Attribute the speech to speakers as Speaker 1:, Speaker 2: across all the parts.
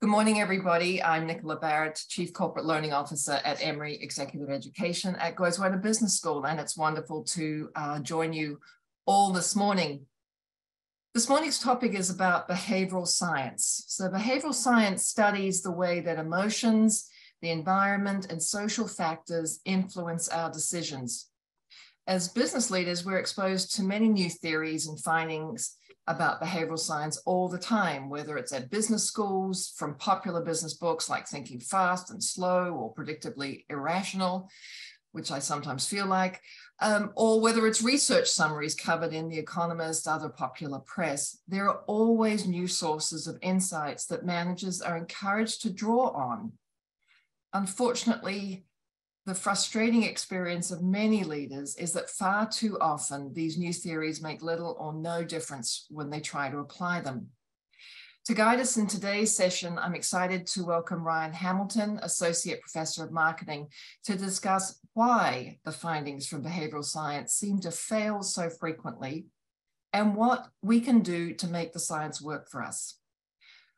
Speaker 1: Good morning, everybody. I'm Nicola Barrett, Chief Corporate Learning Officer at Emory Executive Education at Goizueta Business School, and it's wonderful to join you all this morning. This morning's topic is about behavioral science. So behavioral science studies the way that emotions, the environment, and social factors influence our decisions. As business leaders, we're exposed to many new theories and findings about behavioral science all the time, whether it's at business schools, from popular business books like Thinking Fast and Slow or Predictably Irrational, which I sometimes feel like, or whether it's research summaries covered in The Economist, other popular press. There are always new sources of insights that managers are encouraged to draw on. Unfortunately, the frustrating experience of many leaders is that far too often these new theories make little or no difference when they try to apply them. To guide us in today's session, I'm excited to welcome Ryan Hamilton, Associate Professor of Marketing, to discuss why the findings from behavioral science seem to fail so frequently and what we can do to make the science work for us.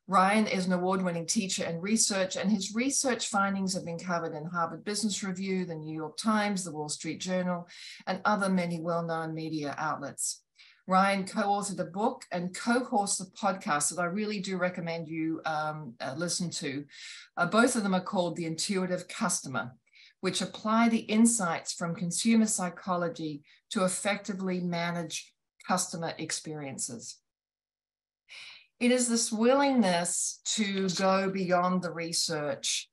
Speaker 1: Ryan is an award-winning teacher and researcher, and his research findings have been covered in Harvard Business Review, the New York Times, the Wall Street Journal, and other many well-known media outlets. Ryan co-authored a book and co-hosted a podcast that I really do recommend you listen to. Both of them are called The Intuitive Customer, which apply the insights from consumer psychology to effectively manage customer experiences. It is this willingness to go beyond the research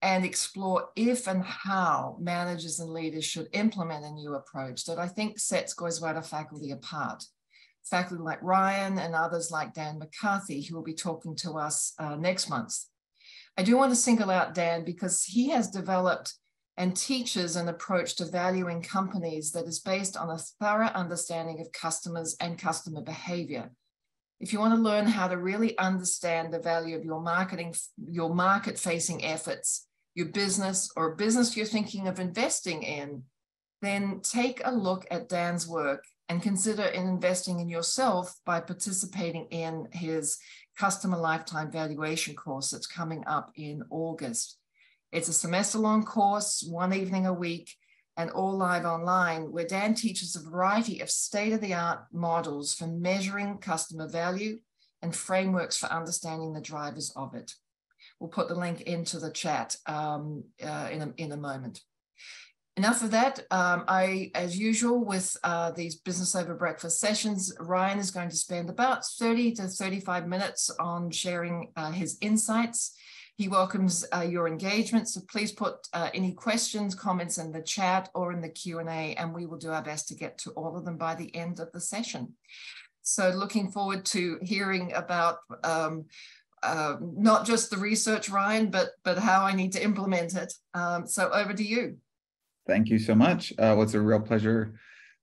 Speaker 1: and explore if and how managers and leaders should implement a new approach that I think sets Goizueta faculty apart. Faculty like Ryan and others like Dan McCarthy, who will be talking to us next month. I do want to single out Dan because he has developed and teaches an approach to valuing companies that is based on a thorough understanding of customers and customer behavior. If you want to learn how to really understand the value of your marketing, your market-facing efforts, your business or a business you're thinking of investing in, then take a look at Dan's work and consider investing in yourself by participating in his customer lifetime valuation course that's coming up in August. It's a semester-long course, one evening a week, and all live online, where Dan teaches a variety of state-of-the-art models for measuring customer value and frameworks for understanding the drivers of it. We'll put the link into the chat in a moment. Enough of that. As usual with these Business Over Breakfast sessions, Ryan is going to spend about 30 to 35 minutes on sharing his insights. He welcomes your engagement, so please put any questions, comments in the chat or in the Q&A, and we will do our best to get to all of them by the end of the session. So looking forward to hearing about not just the research, Ryan, but how I need to implement it. So over to you.
Speaker 2: Thank you so much. Well, it's a real pleasure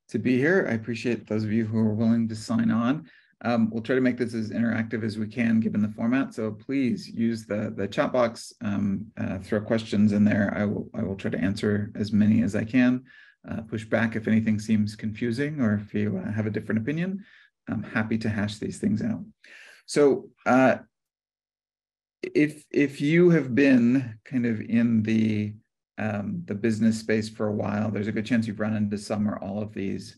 Speaker 2: to be here. I appreciate those of you who are willing to sign on. We'll try to make this as interactive as we can given the format. So please use the chat box, throw questions in there. I will try to answer as many as I can, push back if anything seems confusing or if you have a different opinion. I'm happy to hash these things out. So if you have been kind of in the business space for a while, there's a good chance you've run into some or all of these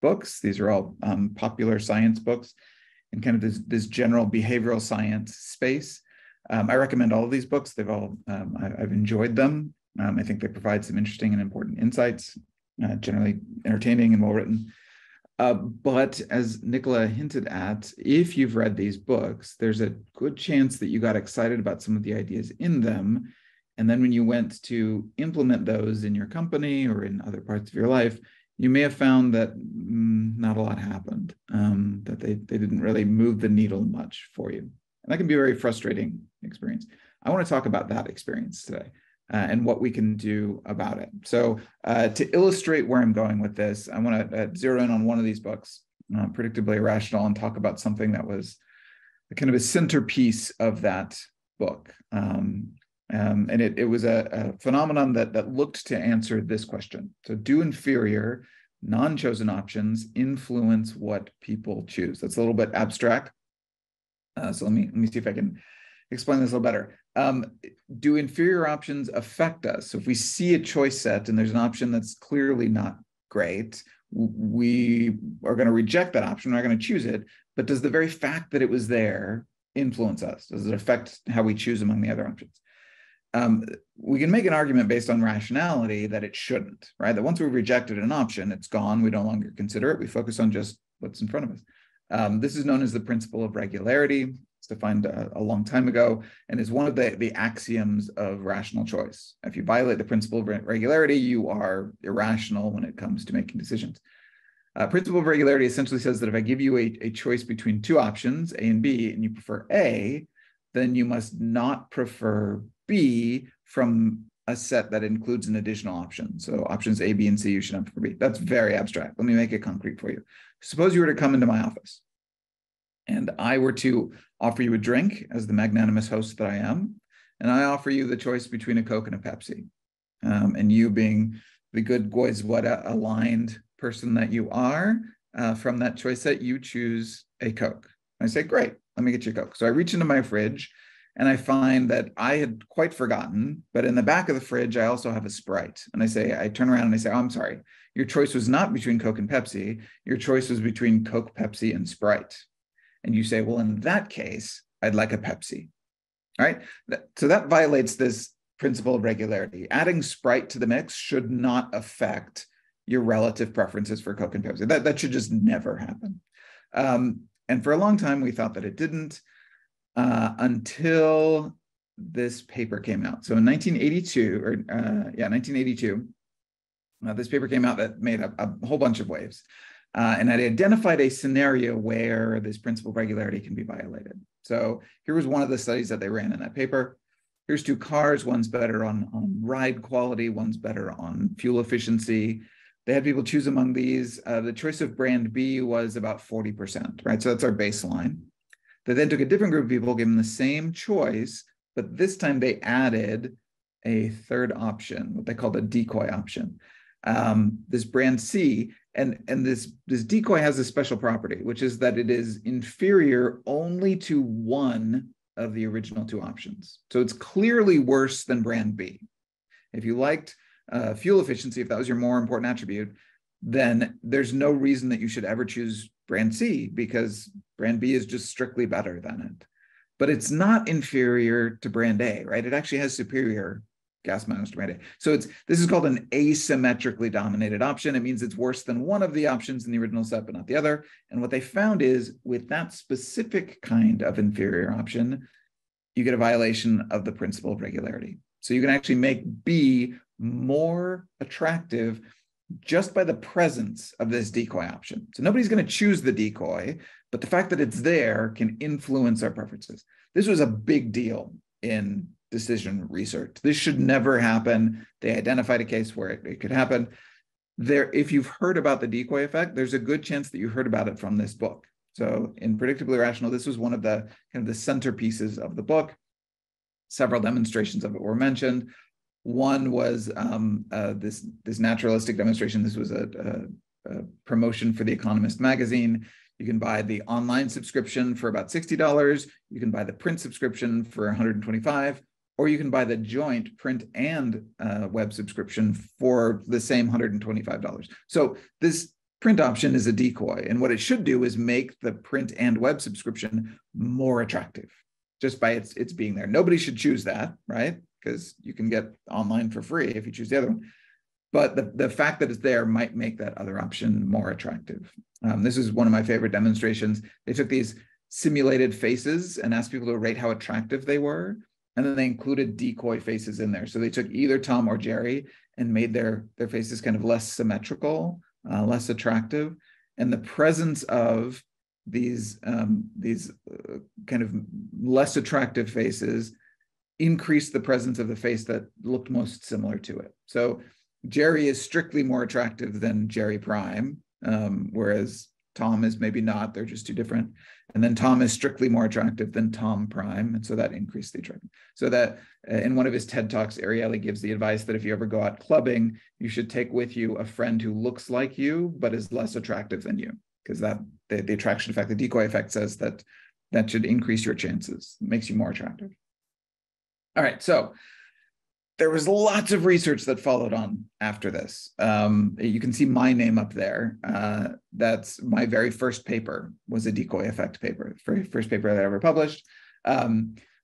Speaker 2: books. These are all popular science books in kind of this general behavioral science space. I recommend all of these books. They've all, I've enjoyed them. I think they provide some interesting and important insights, generally entertaining and well-written. But as Nicola hinted at, if you've read these books, there's a good chance that you got excited about some of the ideas in them. And then when you went to implement those in your company or in other parts of your life, you may have found that not a lot happened, that they didn't really move the needle much for you. And that can be a very frustrating experience. I want to talk about that experience today and what we can do about it. So to illustrate where I'm going with this, I want to zero in on one of these books, Predictably Irrational, and talk about something that was kind of a centerpiece of that book. And it was a phenomenon that looked to answer this question. So do inferior, non-chosen options influence what people choose? That's a little bit abstract. So let me see if I can explain this a little better. Do inferior options affect us? So if we see a choice set and there's an option that's clearly not great, we are going to reject that option. We're not going to choose it. But does the very fact that it was there influence us? Does it affect how we choose among the other options? We can make an argument based on rationality that it shouldn't, right? That once we've rejected an option, it's gone. We no longer consider it. We focus on just what's in front of us. This is known as the principle of regularity. It's defined a long time ago and is one of the axioms of rational choice. If you violate the principle of regularity, you are irrational when it comes to making decisions. Principle of regularity essentially says that if I give you a choice between two options, A and B, and you prefer A, then you must not prefer B from a set that includes an additional option. So options A, B, and C, you should not prefer B. That's very abstract. Let me make it concrete for you. Suppose you were to come into my office and I were to offer you a drink as the magnanimous host that I am, and I offer you the choice between a Coke and a Pepsi. And you being the good Goizueta aligned person that you are, from that choice set, you choose a Coke. I say, great, let me get you a Coke. So I reach into my fridge and I find that I had quite forgotten, but in the back of the fridge, I also have a Sprite. And I turn around and I say, oh, I'm sorry, your choice was not between Coke and Pepsi. Your choice was between Coke, Pepsi, and Sprite. And you say, well, in that case, I'd like a Pepsi, right? So that violates this principle of regularity. Adding Sprite to the mix should not affect your relative preferences for Coke and Pepsi. That should just never happen. And for a long time, we thought that it didn't until this paper came out. So in 1982, this paper came out that made a whole bunch of waves. And it identified a scenario where this principle of regularity can be violated. So here was one of the studies that they ran in that paper. Here's two cars, one's better on ride quality, one's better on fuel efficiency. They had people choose among these. The choice of brand B was about 40%, right? So that's our baseline. They then took a different group of people, gave them the same choice, but this time they added a third option, what they called a decoy option. This brand C, and this decoy has a special property, which is that it is inferior only to one of the original two options. So it's clearly worse than brand B. If you liked fuel efficiency, if that was your more important attribute, then there's no reason that you should ever choose brand C because brand B is just strictly better than it. But it's not inferior to brand A, right? It actually has superior gas mileage to brand A. So this is called an asymmetrically dominated option. It means it's worse than one of the options in the original set, but not the other. And what they found is with that specific kind of inferior option, you get a violation of the principle of regularity. So you can actually make B more attractive just by the presence of this decoy option. So nobody's going to choose the decoy, but the fact that it's there can influence our preferences. This was a big deal in decision research. This should never happen. They identified a case where it could happen. If you've heard about the decoy effect, there's a good chance that you heard about it from this book. So in Predictably Irrational, this was one of the kind of the centerpieces of the book. Several demonstrations of it were mentioned. One was this naturalistic demonstration. This was a promotion for the Economist magazine. You can buy the online subscription for about $60. You can buy the print subscription for $125, or you can buy the joint print and web subscription for the same $125. So this print option is a decoy, and what it should do is make the print and web subscription more attractive just by its being there. Nobody should choose that, right? Because you can get online for free if you choose the other one. But the fact that it's there might make that other option more attractive. This is one of my favorite demonstrations. They took these simulated faces and asked people to rate how attractive they were. And then they included decoy faces in there. So they took either Tom or Jerry and made their faces kind of less symmetrical, less attractive. And the presence of these kind of less attractive faces increased the presence of the face that looked most similar to it. So Jerry is strictly more attractive than Jerry Prime, whereas Tom is maybe not. They're just too different. And then Tom is strictly more attractive than Tom Prime. And so that increased the attraction. So that in one of his TED Talks, Ariely gives the advice that if you ever go out clubbing, you should take with you a friend who looks like you, but is less attractive than you. Because that the attraction effect, the decoy effect says that that should increase your chances, makes you more attractive. All right, so there was lots of research that followed on after this. You can see my name up there. That's my very first paper, was a Decoy Effect paper, very first paper that I ever published.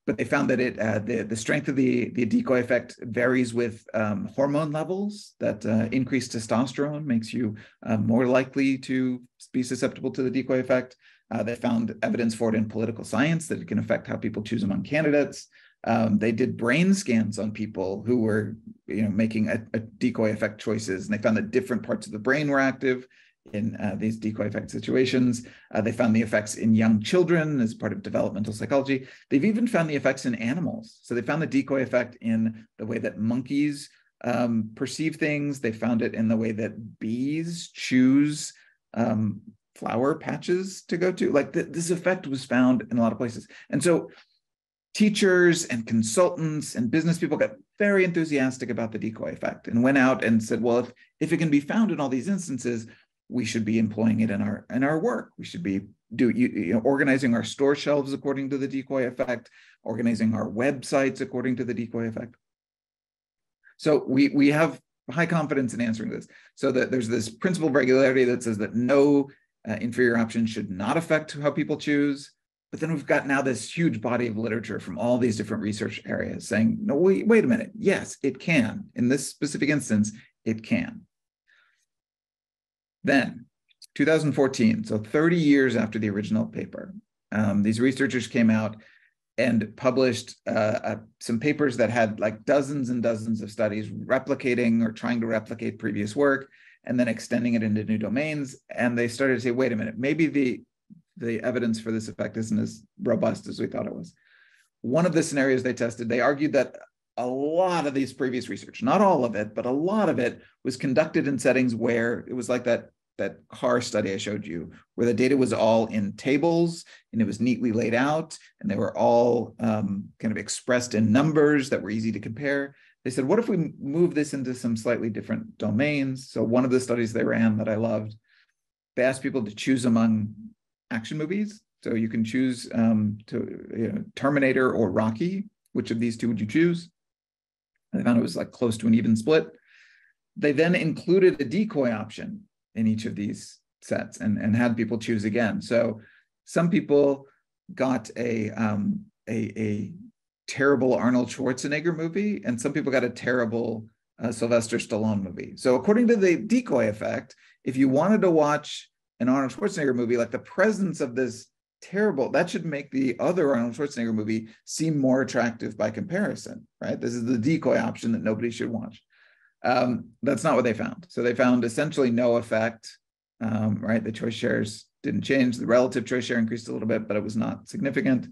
Speaker 2: But they found that the strength of the decoy effect varies with hormone levels, that increased testosterone makes you more likely to be susceptible to the decoy effect. They found evidence for it in political science, that it can affect how people choose among candidates. They did brain scans on people who were making a decoy effect choices, and they found that different parts of the brain were active in these decoy effect situations. They found the effects in young children as part of developmental psychology. They've even found the effects in animals. So they found the decoy effect in the way that monkeys perceive things. They found it in the way that bees choose flower patches to go to. Like this effect was found in a lot of places. And so teachers and consultants and business people got very enthusiastic about the decoy effect and went out and said, well, if it can be found in all these instances, we should be employing it in our work. We should be organizing our store shelves according to the decoy effect, organizing our websites according to the decoy effect. So we have high confidence in answering this. So that there's this principle of regularity that says that no inferior option should not affect how people choose. But then we've got now this huge body of literature from all these different research areas saying, no, wait a minute. Yes, it can. In this specific instance, it can. Then 2014, so 30 years after the original paper, these researchers came out and published some papers that had like dozens and dozens of studies replicating or trying to replicate previous work and then extending it into new domains. And they started to say, wait a minute, maybe the evidence for this effect isn't as robust as we thought it was. One of the scenarios they tested, they argued that a lot of these previous research, not all of it, but a lot of it was conducted in settings where it was like that car study I showed you, where the data was all in tables and it was neatly laid out and they were all kind of expressed in numbers that were easy to compare. They said, what if we move this into some slightly different domains? So one of the studies they ran that I loved, they asked people to choose among action movies. So you can choose Terminator or Rocky. Which of these two would you choose? And they found it was like close to an even split. They then included a decoy option in each of these sets and had people choose again. So some people got a terrible Arnold Schwarzenegger movie, and some people got a terrible Sylvester Stallone movie. So according to the decoy effect, if you wanted to watch an Arnold Schwarzenegger movie, like the presence of this terrible, that should make the other Arnold Schwarzenegger movie seem more attractive by comparison, right? This is the decoy option that nobody should watch. That's not what they found. So they found essentially no effect, right? The choice shares didn't change. The relative choice share increased a little bit, but it was not significant.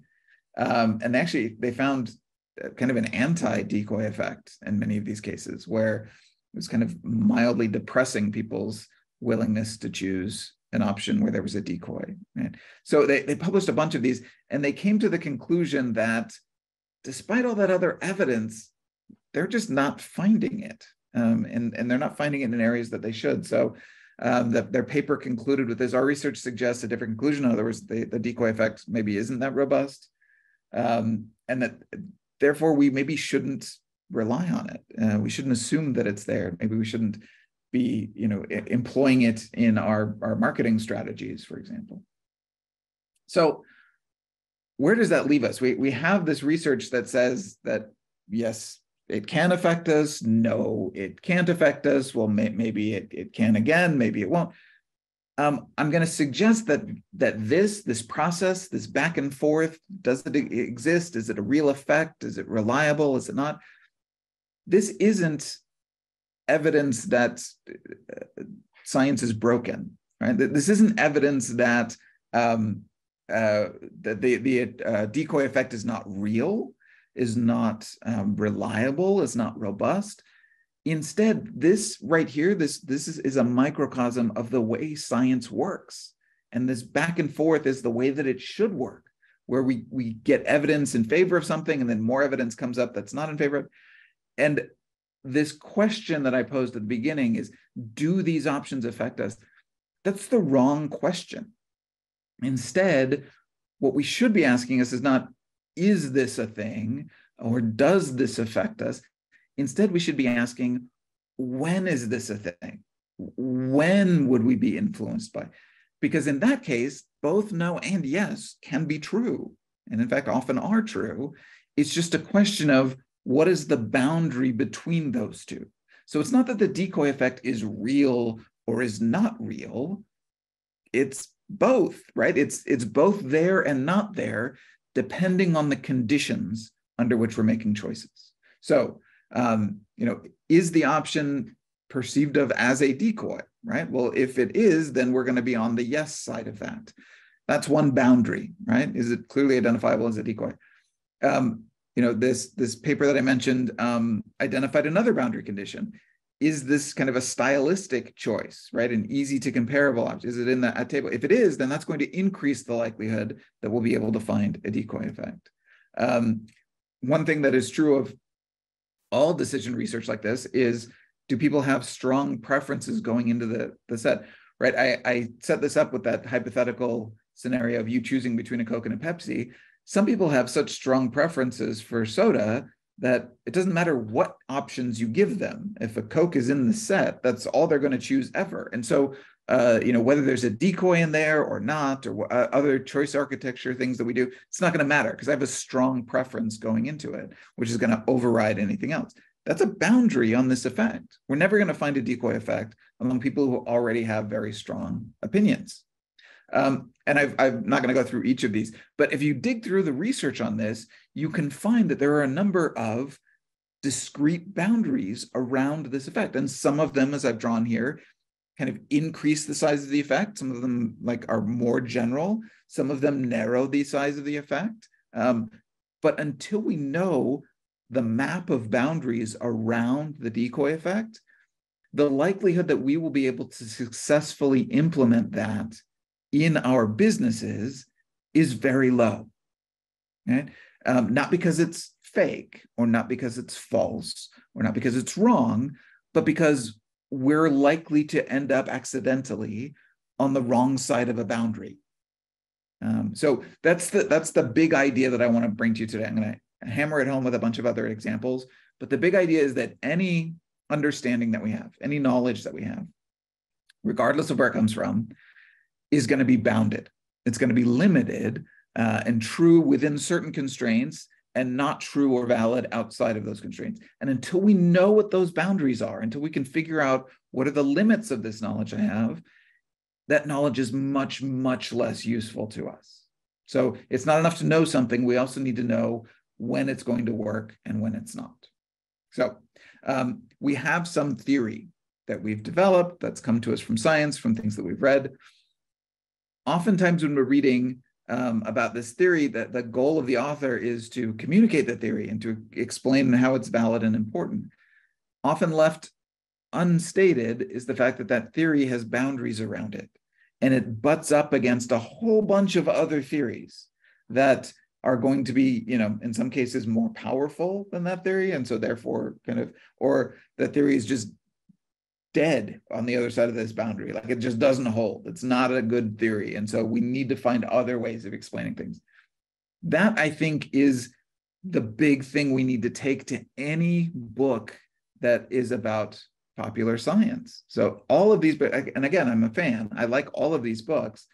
Speaker 2: And actually, they found kind of an anti-decoy effect in many of these cases, where it was kind of mildly depressing people's willingness to choose an option where there was a decoy. Right? So they published a bunch of these, and they came to the conclusion that despite all that other evidence, they're just not finding it. And they're not finding it in areas that they should. So their paper concluded with this: our research suggests a different conclusion. In other words, the decoy effect maybe isn't that robust. And that therefore we maybe shouldn't rely on it. We shouldn't assume that it's there. Maybe we shouldn't be employing it in our marketing strategies, for example. So where does that leave us? We have this research that says that, yes, it can affect us. No, it can't affect us. Well, maybe it can again, maybe it won't. I'm going to suggest that this process, this back and forth, does it exist? Is it a real effect? Is it reliable? Is it not? This isn't evidence that science is broken, right? This isn't evidence that the decoy effect is not real, is not reliable, is not robust. Instead, this right here, this is a microcosm of the way science works. And this back and forth is the way that it should work, where we get evidence in favor of something and then more evidence comes up that's not in favor of. And this question that I posed at the beginning is, do these options affect us? That's the wrong question. Instead, what we should be asking us is not, is this a thing, or does this affect us? Instead, we should be asking, when is this a thing? When would we be influenced by? Because in that case, both no and yes can be true, and in fact, often are true. It's just a question of what is the boundary between those two. So it's not that the decoy effect is real or is not real. It's both, right? It's both there and not there, depending on the conditions under which we're making choices. So, is the option perceived of as a decoy, right? Well, if it is, then we're going to be on the yes side of that. That's one boundary, right? Is it clearly identifiable as a decoy? This paper that I mentioned identified another boundary condition. Is this kind of a stylistic choice, right? An easy to comparable object? Is it in that table? If it is, then that's going to increase the likelihood that we'll be able to find a decoy effect. One thing that is true of all decision research like this is, do people have strong preferences going into the set, right? I set this up with that hypothetical scenario of you choosing between a Coke and a Pepsi. Some people have such strong preferences for soda that it doesn't matter what options you give them. If a Coke is in the set, that's all they're going to choose ever. And so, whether there's a decoy in there or not, or other choice architecture things that we do, it's not going to matter because I have a strong preference going into it, which is going to override anything else. That's a boundary on this effect. We're never going to find a decoy effect among people who already have very strong opinions. And I'm not going to go through each of these, but if you dig through the research on this, you can find that there are a number of discrete boundaries around this effect. And some of them, as I've drawn here, kind of increase the size of the effect. Some of them are more general. Some of them narrow the size of the effect. But until we know the map of boundaries around the decoy effect, the likelihood that we will be able to successfully implement that in our businesses is very low. Right? Not because it's fake, or not because it's false, or not because it's wrong, but because we're likely to end up accidentally on the wrong side of a boundary. So that's the big idea that I want to bring to you today. I'm going to hammer it home with a bunch of other examples, but the big idea is that any understanding that we have, any knowledge that we have, regardless of where it comes from, is going to be bounded. It's going to be limited and true within certain constraints, and not true or valid outside of those constraints. And until we know what those boundaries are, until we can figure out what are the limits of this knowledge I have, that knowledge is much, much less useful to us. So it's not enough to know something. We also need to know when it's going to work and when it's not. So we have some theory that we've developed that's come to us from science, from things that we've read. Oftentimes when we're reading about this theory, that the goal of the author is to communicate the theory and to explain how it's valid and important. Often left unstated is the fact that that theory has boundaries around it, and it butts up against a whole bunch of other theories that are going to be, in some cases more powerful than that theory, and so therefore or the theory is just dead on the other side of this boundary. Like it just doesn't hold. It's not a good theory. And so we need to find other ways of explaining things. That, I think, is the big thing we need to take to any book that is about popular science. So all of these, and again, I'm a fan. I like all of these books,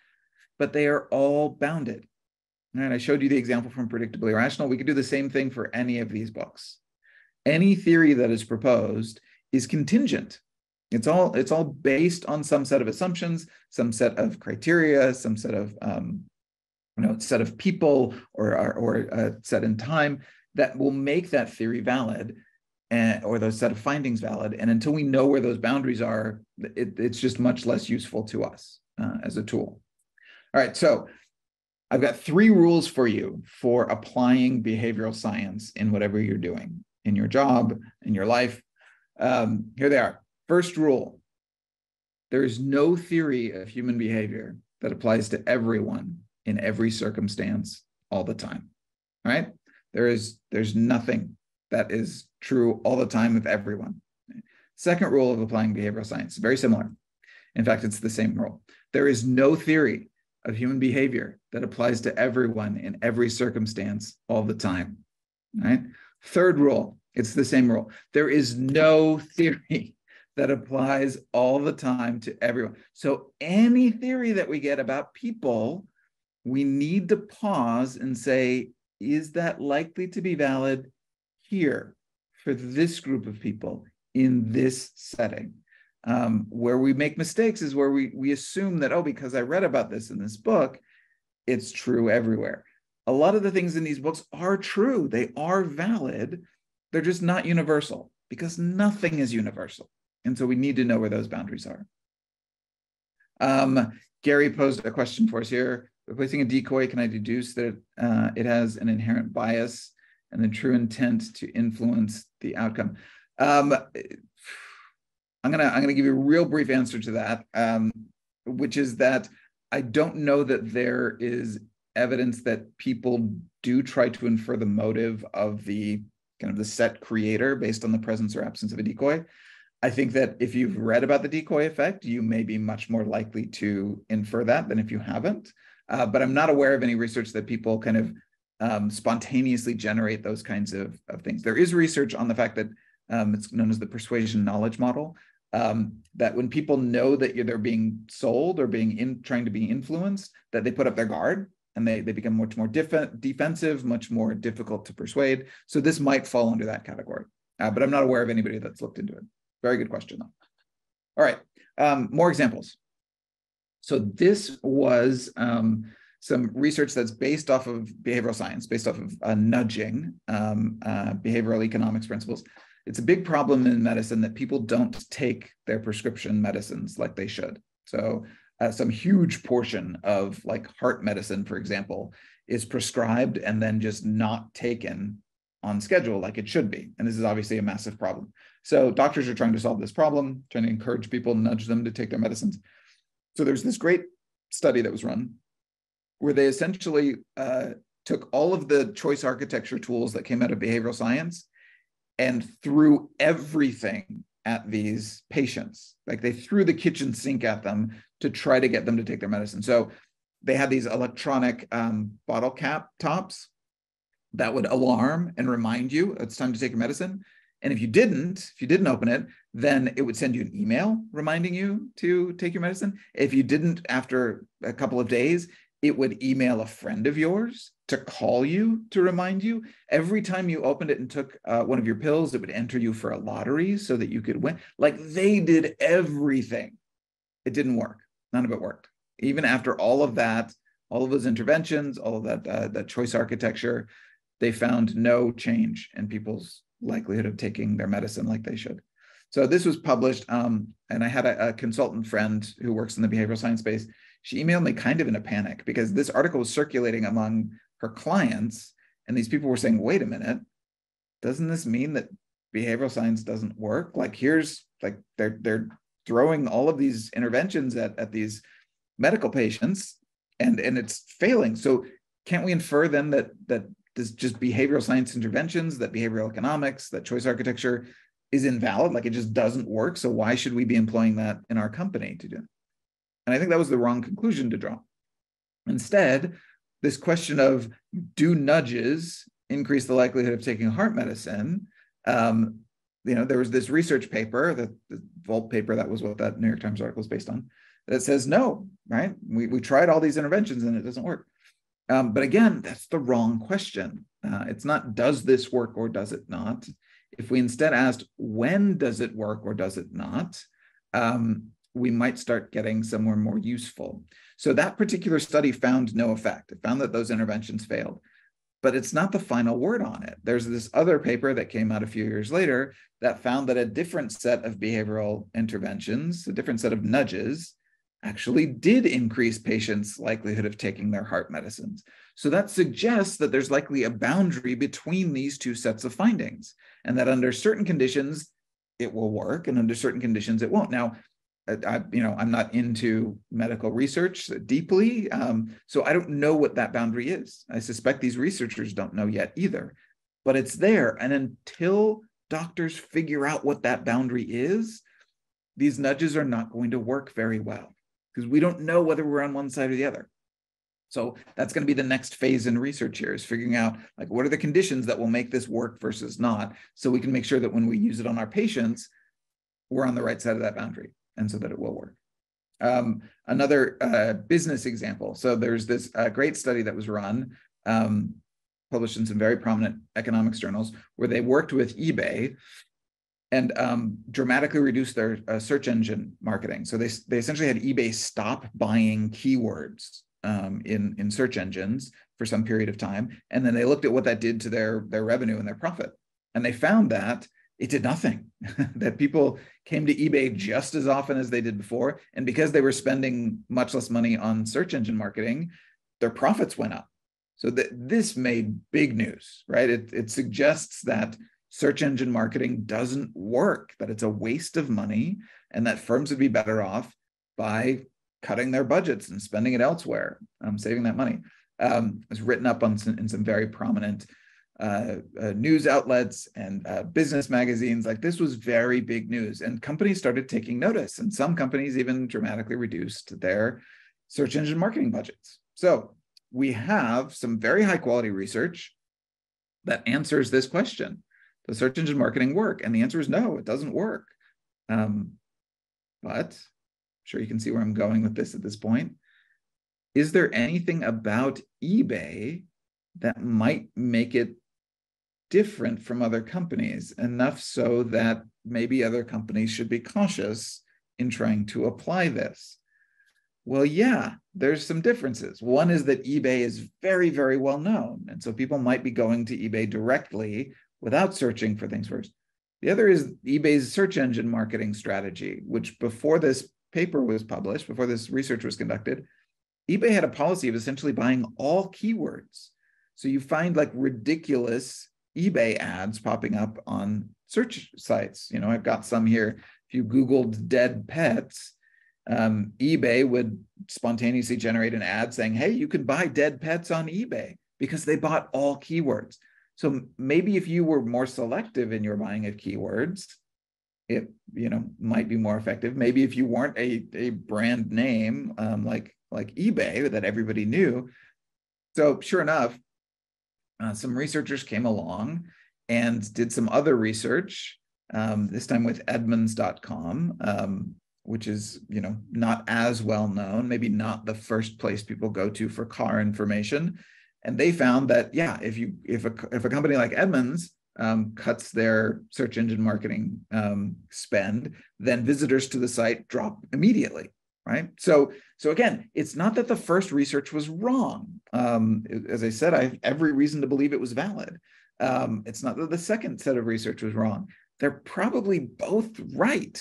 Speaker 2: but they are all bounded. And I showed you the example from Predictably Irrational. We could do the same thing for any of these books. Any theory that is proposed is contingent. It's all based on some set of assumptions, some set of criteria, some set of set of people or a set in time that will make that theory valid, or those set of findings valid. And until we know where those boundaries are, it's just much less useful to us as a tool. All right, so I've got 3 rules for you for applying behavioral science in whatever you're doing, in your job, in your life. Here they are. First rule: there is no theory of human behavior that applies to everyone in every circumstance all the time. All right? There's nothing that is true all the time of everyone. Second rule of applying behavioral science, very similar. In fact, it's the same rule. There is no theory of human behavior that applies to everyone in every circumstance all the time, right? Third rule, it's the same rule. There is no theory that applies all the time to everyone. So any theory that we get about people, we need to pause and say, is that likely to be valid here for this group of people in this setting? Where we make mistakes is where we assume that, oh, because I read about this in this book, it's true everywhere. A lot of the things in these books are true. They are valid. They're just not universal because nothing is universal. And so we need to know where those boundaries are. Gary posed a question for us here. Replacing a decoy, can I deduce that it has an inherent bias and the true intent to influence the outcome? I'm gonna give you a real brief answer to that, which is that I don't know that there is evidence that people do try to infer the motive of the kind of the set creator based on the presence or absence of a decoy. I think that if you've read about the decoy effect, you may be much more likely to infer that than if you haven't. But I'm not aware of any research that people kind of spontaneously generate those kinds of things. There is research on the fact that it's known as the persuasion knowledge model, that when people know that they're being sold or trying to be influenced, that they put up their guard and they become much more defensive, much more difficult to persuade. So this might fall under that category, but I'm not aware of anybody that's looked into it. Very good question, though. All right, more examples. So this was some research that's based off of behavioral science, based off of nudging, behavioral economics principles. It's a big problem in medicine that people don't take their prescription medicines like they should. So some huge portion of like heart medicine, for example, is prescribed and then just not taken on schedule like it should be. And this is obviously a massive problem. So doctors are trying to solve this problem, trying to encourage people, nudge them to take their medicines. So there's this great study that was run where they essentially took all of the choice architecture tools that came out of behavioral science and threw everything at these patients. Like they threw the kitchen sink at them to try to get them to take their medicine. So they had these electronic bottle cap tops that would alarm and remind you it's time to take your medicine. And if you didn't open it, then it would send you an email reminding you to take your medicine. If you didn't, after a couple of days, it would email a friend of yours to call you to remind you. Every time you opened it and took one of your pills, it would enter you for a lottery so that you could win. Like they did everything. It didn't work. None of it worked. Even after all of that, all of those interventions, all of that choice architecture, they found no change in people's likelihood of taking their medicine like they should. So this was published, and I had a consultant friend who works in the behavioral science space. She emailed me kind of in a panic because this article was circulating among her clients, and these people were saying, wait a minute, doesn't this mean that behavioral science doesn't work? Like here's, like they're throwing all of these interventions at these medical patients, and it's failing. So can't we infer then that this just behavioral science interventions, that behavioral economics, that choice architecture is invalid, like it just doesn't work. So why should we be employing that in our company to do? And I think that was the wrong conclusion to draw. Instead, this question of do nudges increase the likelihood of taking heart medicine? There was this research paper, the Volt paper, that was what that New York Times article is based on, that says no, right? We tried all these interventions and it doesn't work. But again, that's the wrong question. It's not, does this work or does it not? If we instead asked, when does it work or does it not, we might start getting somewhere more useful. So that particular study found no effect. It found that those interventions failed, but it's not the final word on it. There's this other paper that came out a few years later that found that a different set of behavioral interventions, a different set of nudges, actually did increase patients' likelihood of taking their heart medicines. So that suggests that there's likely a boundary between these two sets of findings, and that under certain conditions, it will work, and under certain conditions, it won't. Now, I'm not into medical research deeply, so I don't know what that boundary is. I suspect these researchers don't know yet either, but it's there. And until doctors figure out what that boundary is, these nudges are not going to work very well, because we don't know whether we're on one side or the other. So that's going to be the next phase in research here, is figuring out like what are the conditions that will make this work versus not, so we can make sure that when we use it on our patients, we're on the right side of that boundary, and so that it will work. Another business example. So there's this great study that was run, published in some very prominent economics journals, where they worked with eBay and dramatically reduced their search engine marketing. So they essentially had eBay stop buying keywords in search engines for some period of time. And then they looked at what that did to their revenue and their profit. And they found that it did nothing, that people came to eBay just as often as they did before. And because they were spending much less money on search engine marketing, their profits went up. So this made big news, right? It suggests that search engine marketing doesn't work, that it's a waste of money, and that firms would be better off by cutting their budgets and spending it elsewhere, saving that money. It was written up in some very prominent news outlets and business magazines. Like, this was very big news, and companies started taking notice, and some companies even dramatically reduced their search engine marketing budgets. So we have some very high quality research that answers this question. Does search engine marketing work? And the answer is no, it doesn't work. But I'm sure you can see where I'm going with this at this point. Is there anything about eBay that might make it different from other companies, enough so that maybe other companies should be cautious in trying to apply this? Well, yeah, there's some differences. One is that eBay is very, very well known. And so people might be going to eBay directly without searching for things first. The other is eBay's search engine marketing strategy, which before this paper was published, before this research was conducted, eBay had a policy of essentially buying all keywords. So you find like ridiculous eBay ads popping up on search sites. You know, I've got some here. If you Googled dead pets, eBay would spontaneously generate an ad saying, hey, you can buy dead pets on eBay, because they bought all keywords. So maybe if you were more selective in your buying of keywords, it, you know, might be more effective. Maybe if you weren't a brand name like eBay that everybody knew. So sure enough, some researchers came along and did some other research, this time with Edmunds.com, which is, you know, not as well known, maybe not the first place people go to for car information. And they found that, yeah, if a company like Edmunds cuts their search engine marketing spend, then visitors to the site drop immediately, right? So again, it's not that the first research was wrong. As I said, I have every reason to believe it was valid. It's not that the second set of research was wrong. They're probably both right.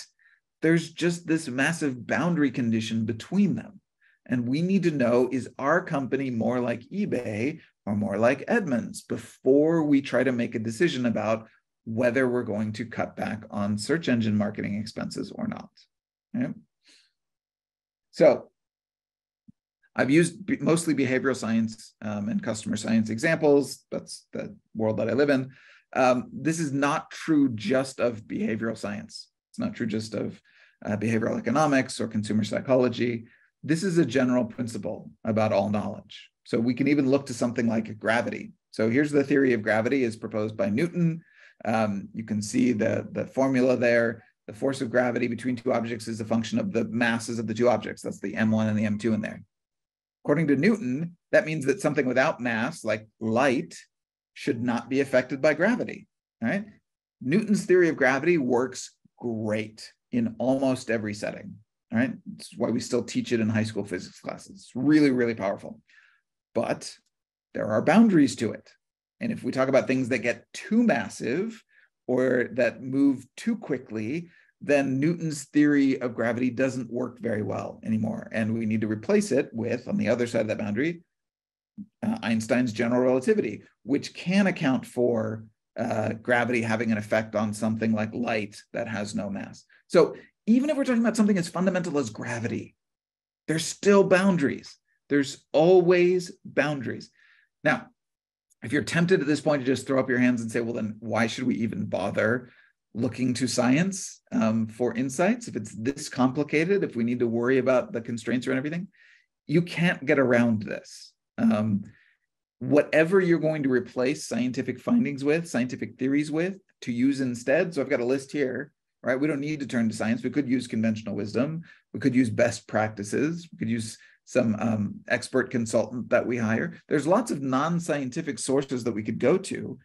Speaker 2: There's just this massive boundary condition between them. And we need to know, is our company more like eBay or more like Edmunds before we try to make a decision about whether we're going to cut back on search engine marketing expenses or not. Okay? So I've used mostly behavioral science and customer science examples. That's the world that I live in. This is not true just of behavioral science. It's not true just of behavioral economics or consumer psychology. This is a general principle about all knowledge. So we can even look to something like gravity. So here's the theory of gravity as proposed by Newton. You can see the formula there. The force of gravity between two objects is a function of the masses of the two objects. That's the m1 and the m2 in there. According to Newton, that means that something without mass, like light, should not be affected by gravity. All right? Newton's theory of gravity works great in almost every setting. All right, that's why we still teach it in high school physics classes. It's really, really powerful. But there are boundaries to it. And if we talk about things that get too massive or that move too quickly, then Newton's theory of gravity doesn't work very well anymore. And we need to replace it with, on the other side of that boundary, Einstein's general relativity, which can account for gravity having an effect on something like light that has no mass. So even if we're talking about something as fundamental as gravity, there's still boundaries. There's always boundaries. Now, if you're tempted at this point to just throw up your hands and say, well, then why should we even bother looking to science for insights? If it's this complicated, if we need to worry about the constraints or everything, you can't get around this. Whatever you're going to replace scientific findings with, scientific theories with, to use instead. So I've got a list here, right? We don't need to turn to science. We could use conventional wisdom. We could use best practices. We could use some expert consultant that we hire. There's lots of non-scientific sources that we could go to.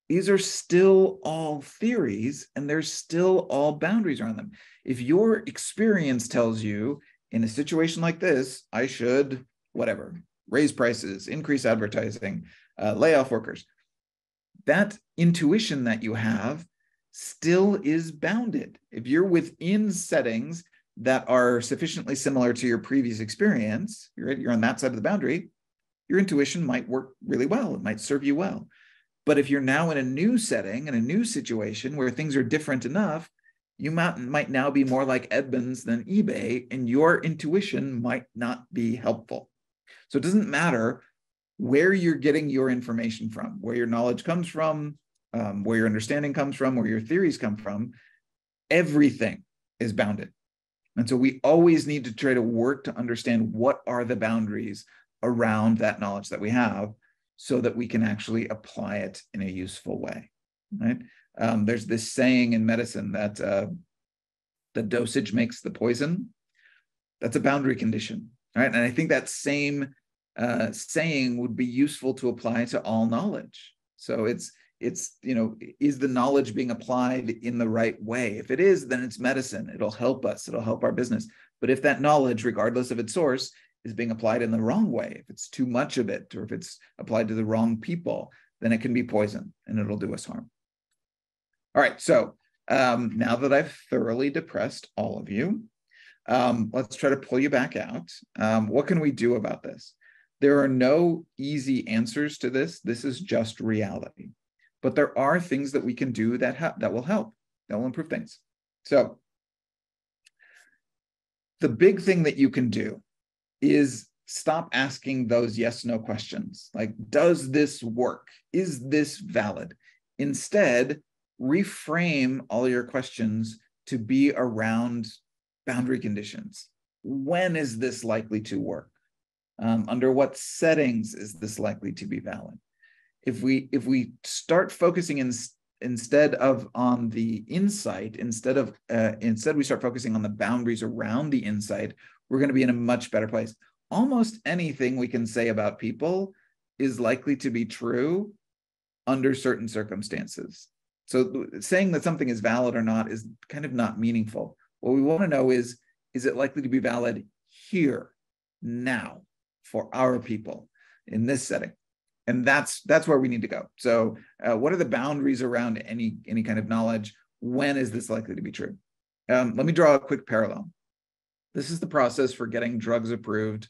Speaker 2: These are still all theories, and there's still all boundaries around them. If your experience tells you in a situation like this, I should, whatever, raise prices, increase advertising, lay off workers, that intuition that you have still is bounded. If you're within settings that are sufficiently similar to your previous experience, you're on that side of the boundary, your intuition might work really well. It might serve you well. But if you're now in a new setting, in a new situation where things are different enough, you might now be more like Edmunds than eBay, and your intuition might not be helpful. So it doesn't matter where you're getting your information from, where your knowledge comes from, where your understanding comes from, where your theories come from, everything is bounded. And so we always need to try to work to understand what are the boundaries around that knowledge that we have so that we can actually apply it in a useful way, right? There's this saying in medicine that the dosage makes the poison. That's a boundary condition, right? And I think that same saying would be useful to apply to all knowledge. So it's is the knowledge being applied in the right way? If it is, then it's medicine. It'll help us. It'll help our business. But if that knowledge, regardless of its source, is being applied in the wrong way, if it's too much of it, or if it's applied to the wrong people, then it can be poison and it'll do us harm. All right, so now that I've thoroughly depressed all of you, let's try to pull you back out. What can we do about this? There are no easy answers to this. This is just reality. But there are things that we can do that will help, that will improve things. So the big thing that you can do is stop asking those yes/no questions. Like, does this work? Is this valid? Instead, reframe all your questions to be around boundary conditions. When is this likely to work? Under what settings is this likely to be valid? If we start focusing instead on the insight, instead we start focusing on the boundaries around the insight, we're going to be in a much better place. Almost anything we can say about people is likely to be true under certain circumstances. So saying that something is valid or not is kind of not meaningful. What we want to know is it likely to be valid here, now, for our people in this setting? And that's where we need to go. So what are the boundaries around any kind of knowledge? When is this likely to be true? Let me draw a quick parallel. This is the process for getting drugs approved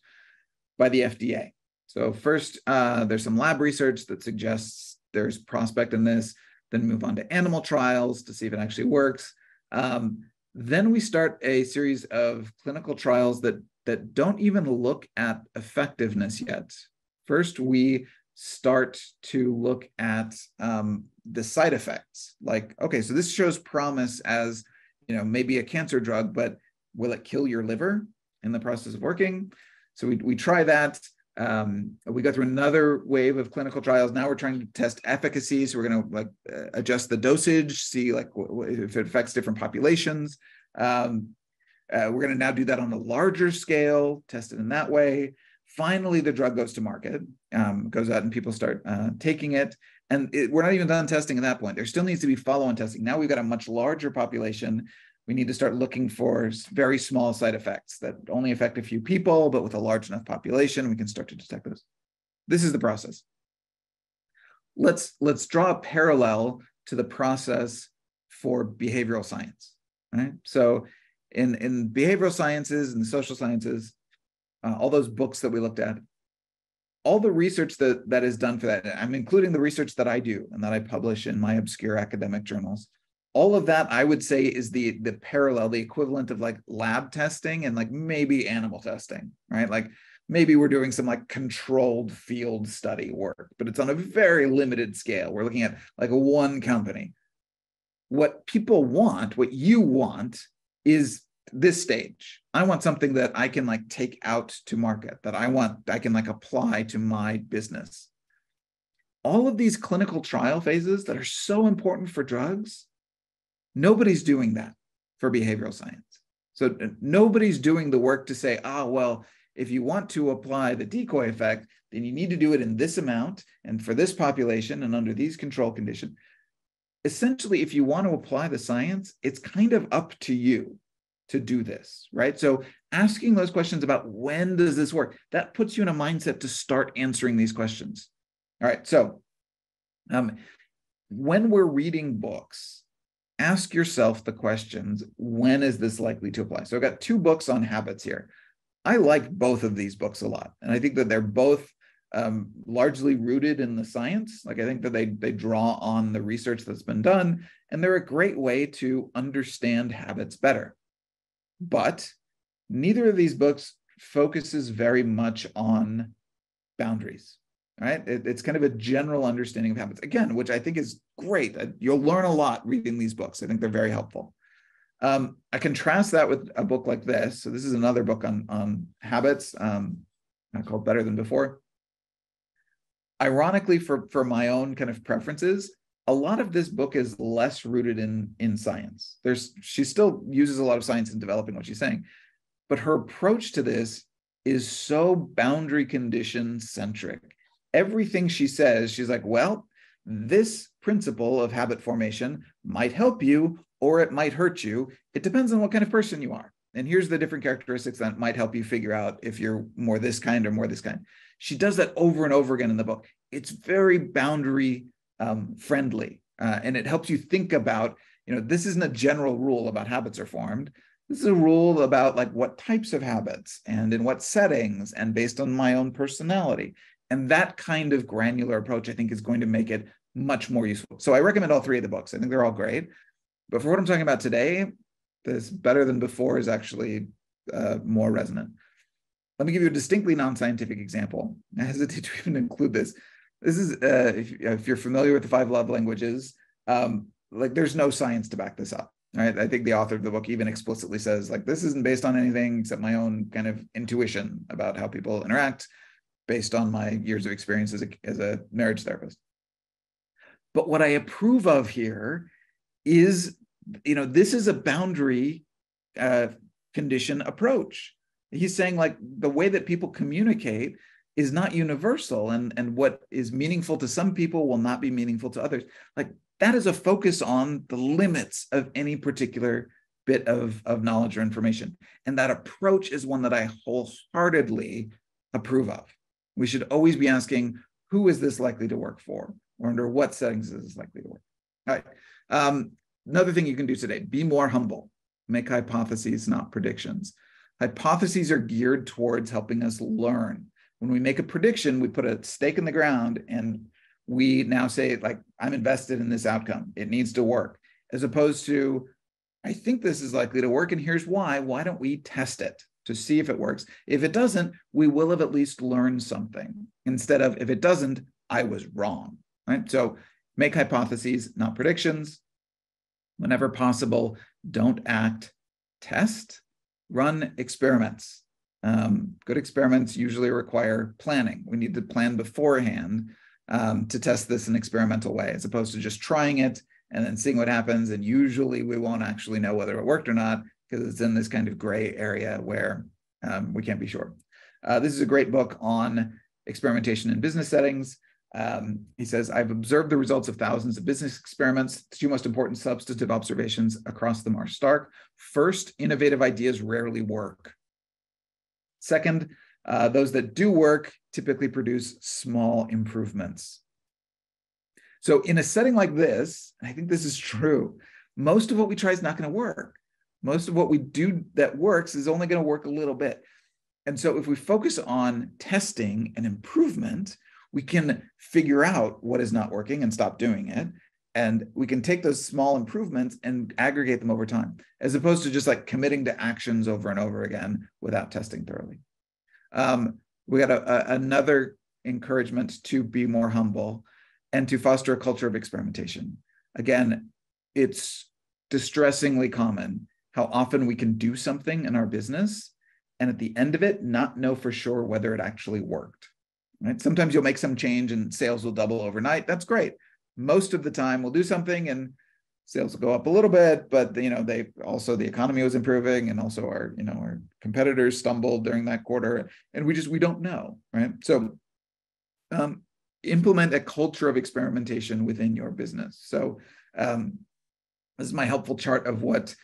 Speaker 2: by the FDA. So first, there's some lab research that suggests there's prospect in this, then move on to animal trials to see if it actually works. Then we start a series of clinical trials that don't even look at effectiveness yet. First, we start to look at the side effects. Like, okay, so this shows promise as, maybe a cancer drug, but will it kill your liver in the process of working? So we try that. We go through another wave of clinical trials. Now we're trying to test efficacy. So we're going to adjust the dosage, see if it affects different populations. We're going to now do that on a larger scale, test it in that way. Finally, the drug goes to market, goes out and people start taking it. And we're not even done testing at that point. There still needs to be follow-on testing. Now we've got a much larger population. We need to start looking for very small side effects that only affect a few people, but with a large enough population, we can start to detect those. This is the process. Let's draw a parallel to the process for behavioral science, right? So in behavioral sciences and social sciences, all those books that we looked at, all the research that is done for that, I'm including the research that I do and that I publish in my obscure academic journals. All of that, I would say, is the parallel, the equivalent of like lab testing and like maybe animal testing, right? Like maybe we're doing some like controlled field study work, but it's on a very limited scale. We're looking at like one company. What people want, what you want, is this stage. I want something that I can like take out to market, that I can like apply to my business. All of these clinical trial phases that are so important for drugs, nobody's doing that for behavioral science. So nobody's doing the work to say, well, if you want to apply the decoy effect, then you need to do it in this amount and for this population and under these control conditions. Essentially, if you want to apply the science, it's kind of up to you to do this, right? So asking those questions about when does this work, that puts you in a mindset to start answering these questions. All right, so when we're reading books, ask yourself the questions, when is this likely to apply? So I've got 2 books on habits here. I like both of these books a lot. And I think that they're both largely rooted in the science. Like I think that they draw on the research that's been done, and they're a great way to understand habits better. But neither of these books focuses very much on boundaries, right? It's kind of a general understanding of habits, again, which I think is great. You'll learn a lot reading these books. I think they're very helpful. I contrast that with a book like this. So this is another book on habits, called Better Than Before. Ironically, for my own kind of preferences, a lot of this book is less rooted in science. She still uses a lot of science in developing what she's saying, but her approach to this is so boundary condition centric. Everything she says, she's like, well, this principle of habit formation might help you or it might hurt you. It depends on what kind of person you are. And here's the different characteristics that might help you figure out if you're more this kind or more this kind. She does that over and over again in the book. It's very boundary friendly. And it helps you think about, this isn't a general rule about habits are formed. This is a rule about like what types of habits and in what settings and based on my own personality. And that kind of granular approach, I think, is going to make it much more useful. So I recommend all 3 of the books. I think they're all great. But for what I'm talking about today, this Better Than Before is actually more resonant. Let me give you a distinctly non-scientific example. I hesitate to even include this. This is, if you're familiar with the 5 love languages, like there's no science to back this up, right? I think the author of the book even explicitly says, like, this isn't based on anything except my own kind of intuition about how people interact based on my years of experience as a marriage therapist. But what I approve of here is, this is a boundary condition approach. He's saying like the way that people communicate is not universal, and what is meaningful to some people will not be meaningful to others. Like that is a focus on the limits of any particular bit of knowledge or information. And that approach is one that I wholeheartedly approve of. We should always be asking, who is this likely to work for? Or under what settings is this likely to work? All right. Another thing you can do today, be more humble. Make hypotheses, not predictions. Hypotheses are geared towards helping us learn. When we make a prediction, we put a stake in the ground and we now say, like, I'm invested in this outcome. It needs to work. As opposed to, I think this is likely to work and here's why. Why don't we test it to see if it works? If it doesn't, we will have at least learned something. Instead of, if it doesn't, I was wrong, right? So make hypotheses, not predictions. Whenever possible, don't act, test, run experiments. Good experiments usually require planning. We need to plan beforehand to test this in an experimental way, as opposed to just trying it and then seeing what happens. And usually we won't actually know whether it worked or not because it's in this kind of gray area where we can't be sure. This is a great book on experimentation in business settings. He says, I've observed the results of thousands of business experiments. The 2 most important substantive observations across them are stark. First, innovative ideas rarely work. Second, those that do work typically produce small improvements. So in a setting like this, I think this is true, most of what we try is not going to work. Most of what we do that works is only going to work a little bit. And so if we focus on testing and improvement, we can figure out what is not working and stop doing it. And we can take those small improvements and aggregate them over time, as opposed to just like committing to actions over and over again without testing thoroughly. We got another encouragement to be more humble and to foster a culture of experimentation. Again, it's distressingly common how often we can do something in our business and at the end of it, not know for sure whether it actually worked, right? Sometimes you'll make some change and sales will double overnight. That's great. Most of the time we'll do something and sales will go up a little bit, but they also, the economy was improving and also our competitors stumbled during that quarter and we don't know, right? So implement a culture of experimentation within your business. So this is my helpful chart of what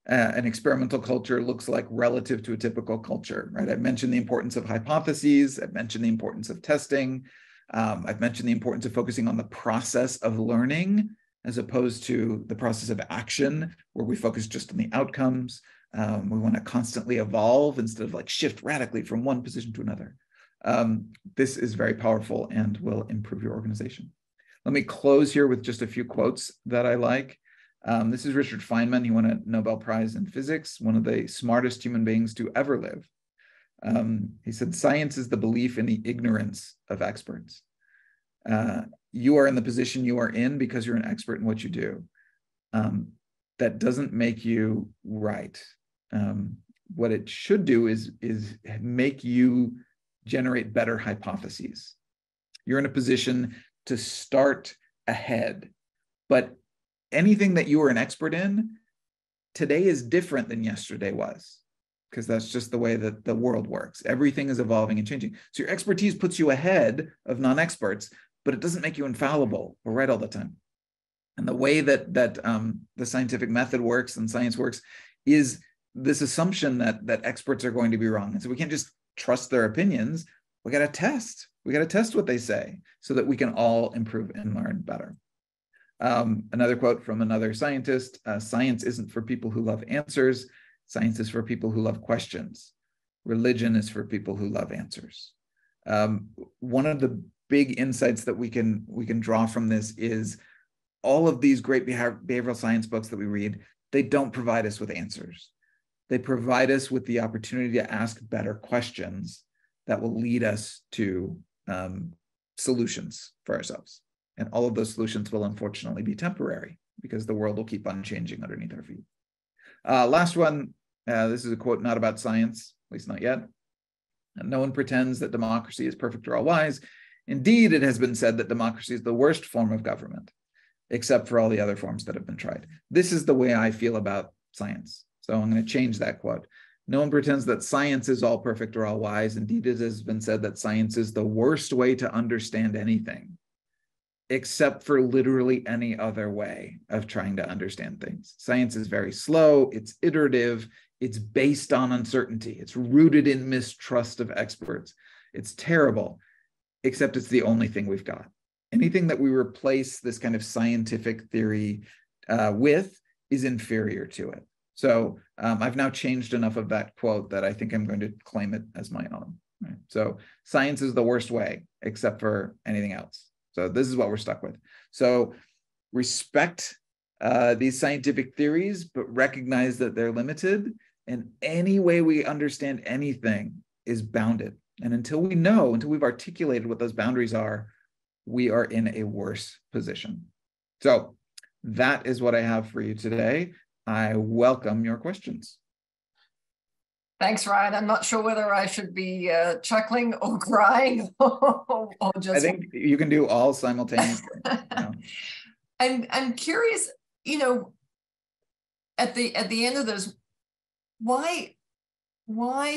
Speaker 2: an experimental culture looks like relative to a typical culture, right? I've mentioned the importance of hypotheses. I've mentioned the importance of testing. I've mentioned the importance of focusing on the process of learning as opposed to the process of action, where we focus just on the outcomes. We want to constantly evolve instead of like shift radically from one position to another. This is very powerful and will improve your organization. Let me close here with just a few quotes that I like. This is Richard Feynman. He won a Nobel Prize in physics, one of the smartest human beings to ever live. He said, "Science is the belief in the ignorance of experts." You are in the position you are in because you're an expert in what you do. That doesn't make you right. What it should do is make you generate better hypotheses. You're in a position to start ahead, but anything that you are an expert in today is different than yesterday was, because that's just the way that the world works. Everything is evolving and changing. So your expertise puts you ahead of non-experts, but it doesn't make you infallible or right all the time. And the way that the scientific method works and science works is this assumption that experts are going to be wrong. And so we can't just trust their opinions. We got to test. We got to test what they say so that we can all improve and learn better. Another quote from another scientist: "Science isn't for people who love answers. Science is for people who love questions. Religion is for people who love answers." One of the big insights that we can draw from this is all of these great behavioral science books that we read, they don't provide us with answers. They provide us with the opportunity to ask better questions that will lead us to solutions for ourselves. And all of those solutions will unfortunately be temporary because the world will keep on changing underneath our feet. Last one, this is a quote not about science, at least not yet. "No one pretends that democracy is perfect or all wise. Indeed, it has been said that democracy is the worst form of government, except for all the other forms that have been tried." This is the way I feel about science. So I'm going to change that quote. "No one pretends that science is all perfect or all wise. Indeed, it has been said that science is the worst way to understand anything, except for literally any other way of trying to understand things. Science is very slow, it's iterative, it's based on uncertainty, it's rooted in mistrust of experts. It's terrible, except it's the only thing we've got. Anything that we replace this kind of scientific theory with is inferior to it." So I've now changed enough of that quote that I think I'm going to claim it as my own. Right? So science is the worst way, except for anything else. So this is what we're stuck with. So respect these scientific theories, but recognize that they're limited. And any way we understand anything is bounded. And until we've articulated what those boundaries are, we are in a worse position. So that is what I have for you today. I welcome your questions.
Speaker 1: Thanks, Ryan. I'm not sure whether I should be chuckling or crying or just...
Speaker 2: I think you can do all simultaneously.
Speaker 1: I'm curious, at the end of this, why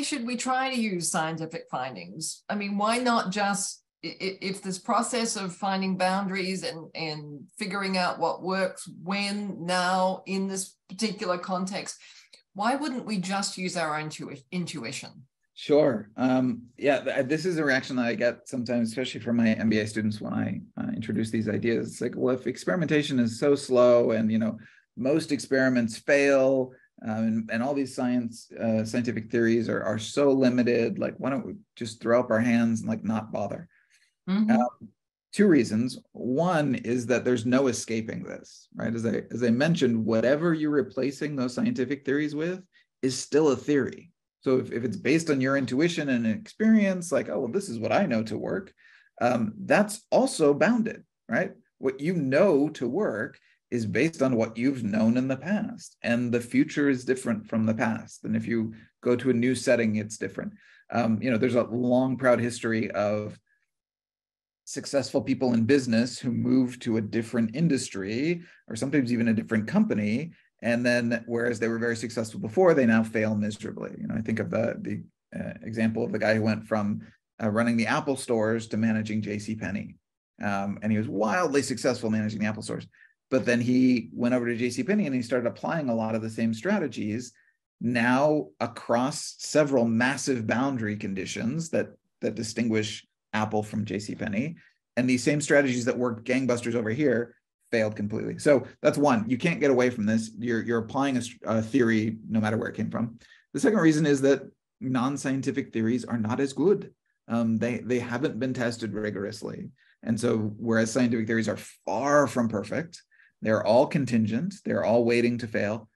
Speaker 1: should we try to use scientific findings? I mean, why not just, if this process of finding boundaries and figuring out what works when, now, in this particular context, why wouldn't we just use our own intuition?
Speaker 2: Sure. This is a reaction that I get sometimes, especially from my MBA students when I introduce these ideas. It's like, well, if experimentation is so slow and, most experiments fail and all these scientific theories are so limited, like, why don't we just throw up our hands and not bother?
Speaker 1: Mm-hmm.
Speaker 2: Two reasons. One is that there's no escaping this, right? As I mentioned, whatever you're replacing those scientific theories with is still a theory. So if it's based on your intuition and experience, like, oh, well, this is what I know to work, that's also bounded, right? What you know to work is based on what you've known in the past. And the future is different from the past. And if you go to a new setting, it's different. There's a long, proud history of successful people in business who move to a different industry or sometimes even a different company. And then, whereas they were very successful before, they now fail miserably. I think of the example of the guy who went from running the Apple stores to managing JCPenney. And he was wildly successful managing the Apple stores. But then he went over to JCPenney and he started applying a lot of the same strategies now across several massive boundary conditions that distinguish Apple from JCPenney. And these same strategies that worked gangbusters over here failed completely. So that's one. You can't get away from this. You're applying a theory no matter where it came from. The second reason is that non-scientific theories are not as good. They haven't been tested rigorously. And so whereas scientific theories are far from perfect, they're all contingent, they're all waiting to fail.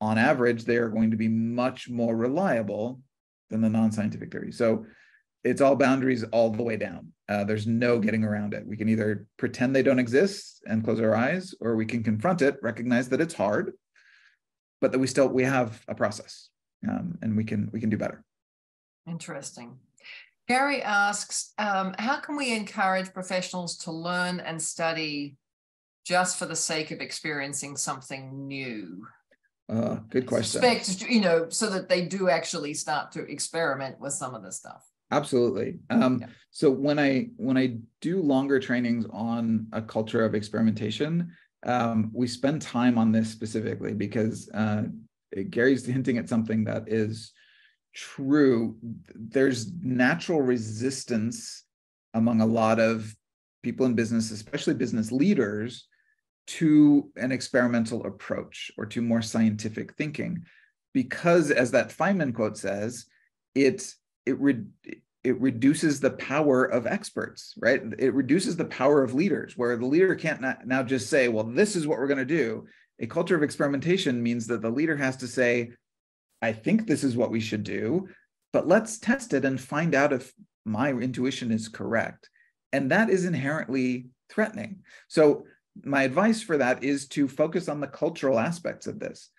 Speaker 2: On average, they are going to be much more reliable than the non-scientific theories. So it's all boundaries all the way down. There's no getting around it. We can either pretend they don't exist and close our eyes, or we can confront it, recognize that it's hard, but that we have a process, and we can do better.
Speaker 1: Interesting. Gary asks, how can we encourage professionals to learn and study just for the sake of experiencing something new?
Speaker 2: Good question.
Speaker 1: So that they do actually start to experiment with some of this stuff.
Speaker 2: Absolutely. So when I do longer trainings on a culture of experimentation, we spend time on this specifically because Gary's hinting at something that is true. There's natural resistance among a lot of people in business, especially business leaders, to an experimental approach or to more scientific thinking, because, as that Feynman quote says, it reduces the power of experts, right? It reduces the power of leaders, where the leader can't now just say, well, this is what we're going to do. A culture of experimentation means that the leader has to say, I think this is what we should do, but let's test it and find out if my intuition is correct. And that is inherently threatening. So my advice for that is to focus on the cultural aspects of this.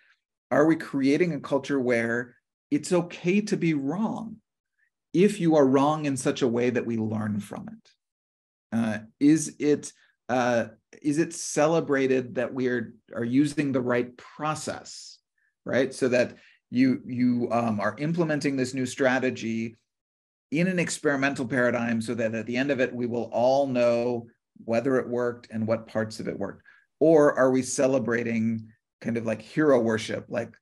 Speaker 2: Are we creating a culture where it's okay to be wrong if you are wrong in such a way that we learn from it? Is it celebrated that we are using the right process, right? So that you are implementing this new strategy in an experimental paradigm so that at the end of it, we will all know whether it worked and what parts of it worked? Or are we celebrating kind of like hero worship? Like,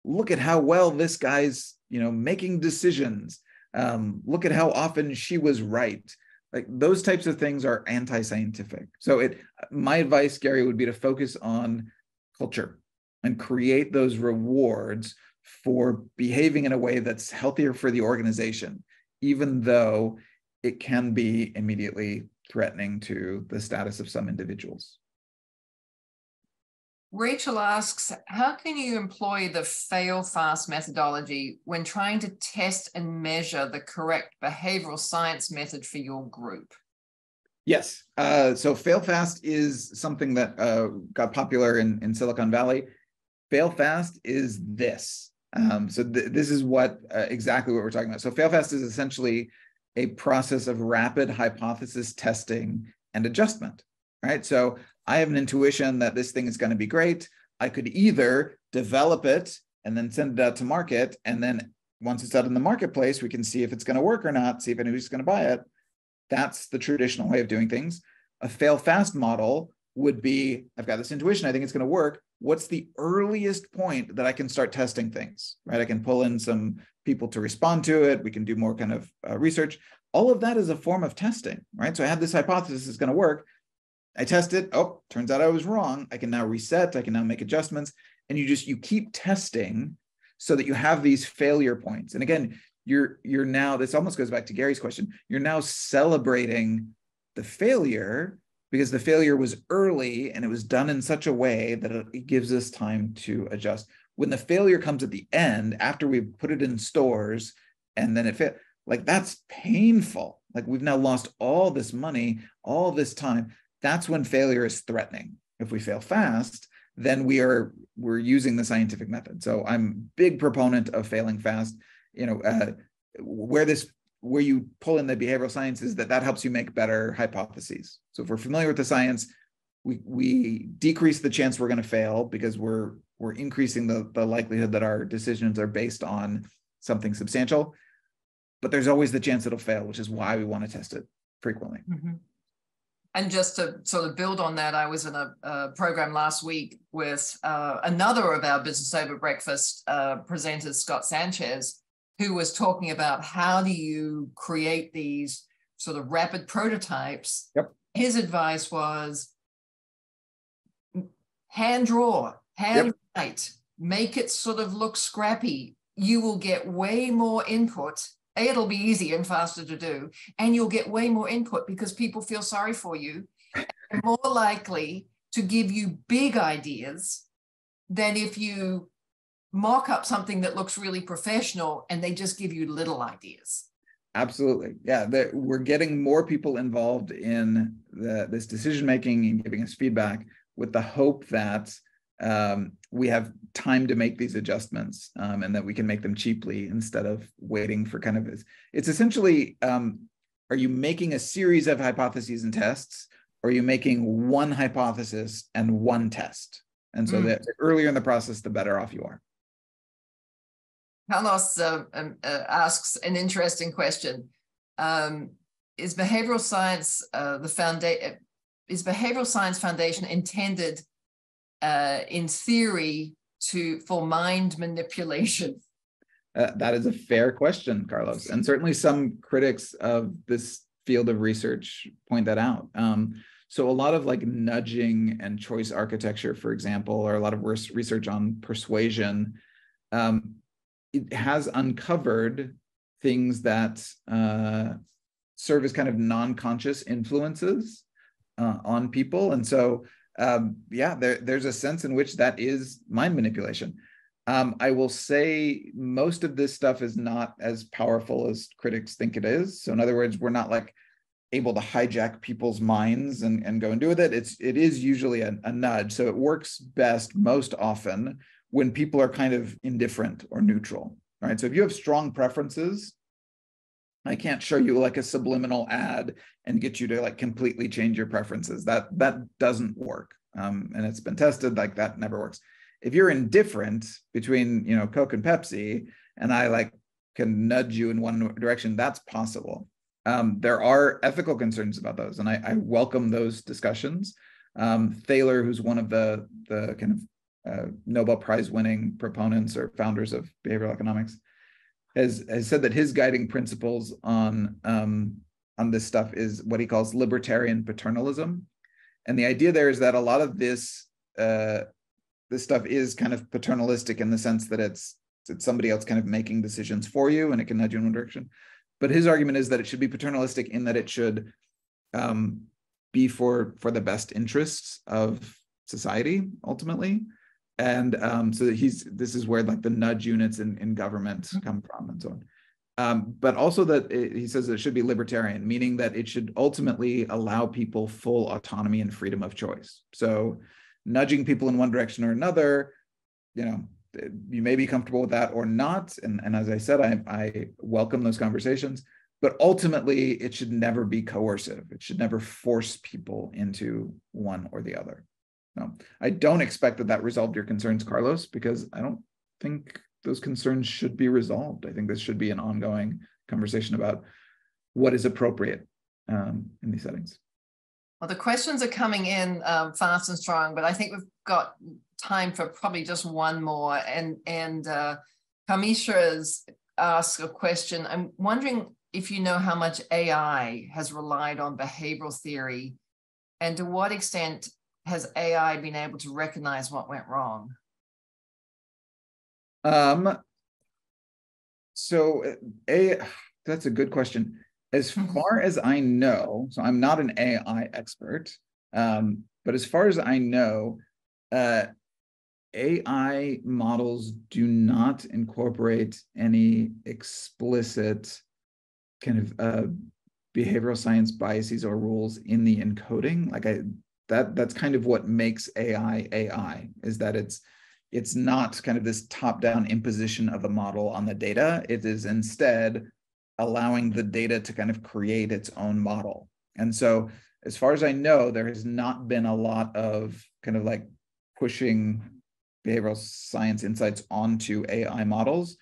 Speaker 2: look at how well this guy's, making decisions. Look at how often she was right. Like, those types of things are anti-scientific. So my advice, Gary, would be to focus on culture and create those rewards for behaving in a way that's healthier for the organization, even though it can be immediately threatening to the status of some individuals.
Speaker 1: Rachel asks, how can you employ the fail-fast methodology when trying to test and measure the correct behavioral science method for your group?
Speaker 2: Yes. So fail-fast is something that got popular in Silicon Valley. Fail-fast is this. This is exactly what we're talking about. So fail-fast is essentially a process of rapid hypothesis testing and adjustment, right? So I have an intuition that this thing is going to be great. I could either develop it and then send it out to market. And then once it's out in the marketplace, we can see if it's going to work or not, see if anybody's going to buy it. That's the traditional way of doing things. A fail-fast model would be, I've got this intuition, I think it's going to work. What's the earliest point that I can start testing things, right? I can pull in some people to respond to it. We can do more kind of research. All of that is a form of testing, right? So I have this hypothesis is going to work. I test it. Oh, turns out I was wrong. I can now reset. I can now make adjustments. And you keep testing so that you have these failure points. And again, you're now, this almost goes back to Gary's question. You're now celebrating the failure because the failure was early and it was done in such a way that it gives us time to adjust. When the failure comes at the end, after we put it in stores and then it failed, like, that's painful. Like, we've now lost all this money, all this time. That's when failure is threatening. If we fail fast, then we're using the scientific method. So I'm a big proponent of failing fast. Where you pull in the behavioral sciences, that helps you make better hypotheses. So if we're familiar with the science, we decrease the chance we're going to fail because we're increasing the likelihood that our decisions are based on something substantial. But there's always the chance it'll fail, which is why we want to test it frequently.
Speaker 1: Mm-hmm. And just to sort of build on that, I was in a program last week with another of our Business Over Breakfast presenters, Scott Sanchez, who was talking about how do you create these sort of rapid prototypes.
Speaker 2: Yep.
Speaker 1: His advice was hand draw, hand write, make it sort of look scrappy. You will get way more input. It'll be easier and faster to do, and you'll get way more input because people feel sorry for you and more likely to give you big ideas than if you mock up something that looks really professional and they just give you little ideas.
Speaker 2: Absolutely. Yeah, we're getting more people involved in this decision-making and giving us feedback with the hope that we have time to make these adjustments and that we can make them cheaply instead of waiting for kind of it's essentially, are you making a series of hypotheses and tests, or are you making one hypothesis and one test? And so the earlier in the process, the better off you are.
Speaker 1: Carlos asks an interesting question. Is behavioral science is behavioral science foundation intended in theory for mind manipulation?
Speaker 2: That is a fair question, Carlos. And certainly some critics of this field of research point that out. So a lot of like nudging and choice architecture, for example, or a lot of research on persuasion, it has uncovered things that serve as kind of non-conscious influences on people. And so, there's a sense in which that is mind manipulation. I will say most of this stuff is not as powerful as critics think it is. So in other words, we're not like able to hijack people's minds and go and do with it. It is usually a nudge. So it works best most often when people are kind of indifferent or neutral, right? So if you have strong preferences, I can't show you like a subliminal ad and get you to like completely change your preferences. That doesn't work. And it's been tested, like that never works. If you're indifferent between, Coke and Pepsi, and I like can nudge you in one direction, that's possible. There are ethical concerns about those, and I welcome those discussions. Thaler, who's one of the kind of Nobel Prize winning proponents or founders of behavioral economics, has said that his guiding principles on this stuff is what he calls libertarian paternalism. And the idea there is that a lot of this stuff is kind of paternalistic in the sense that it's somebody else kind of making decisions for you, and it can nudge you in one direction. But his argument is that it should be paternalistic in that it should be for the best interests of society ultimately. And so this is where like the nudge units in government come from and so on. But also that he says it should be libertarian, meaning that it should ultimately allow people full autonomy and freedom of choice. So nudging people in one direction or another, you may be comfortable with that or not. And as I said, I welcome those conversations, but ultimately it should never be coercive. It should never force people into one or the other. No, I don't expect that resolved your concerns, Carlos, because I don't think those concerns should be resolved. I think this should be an ongoing conversation about what is appropriate in these settings.
Speaker 1: Well, the questions are coming in fast and strong, but I think we've got time for probably just one more. And Kamisha has asked a question. I'm wondering if you know how much AI has relied on behavioral theory, and to what extent has AI been able to recognize what went wrong?
Speaker 2: That's a good question. As far as I know, so I'm not an AI expert, but as far as I know, AI models do not incorporate any explicit kind of behavioral science biases or rules in the encoding. Like that's kind of what makes AI, is that it's not kind of this top-down imposition of a model on the data. It is instead allowing the data to kind of create its own model. And so as far as I know, there has not been a lot of kind of like pushing behavioral science insights onto AI models.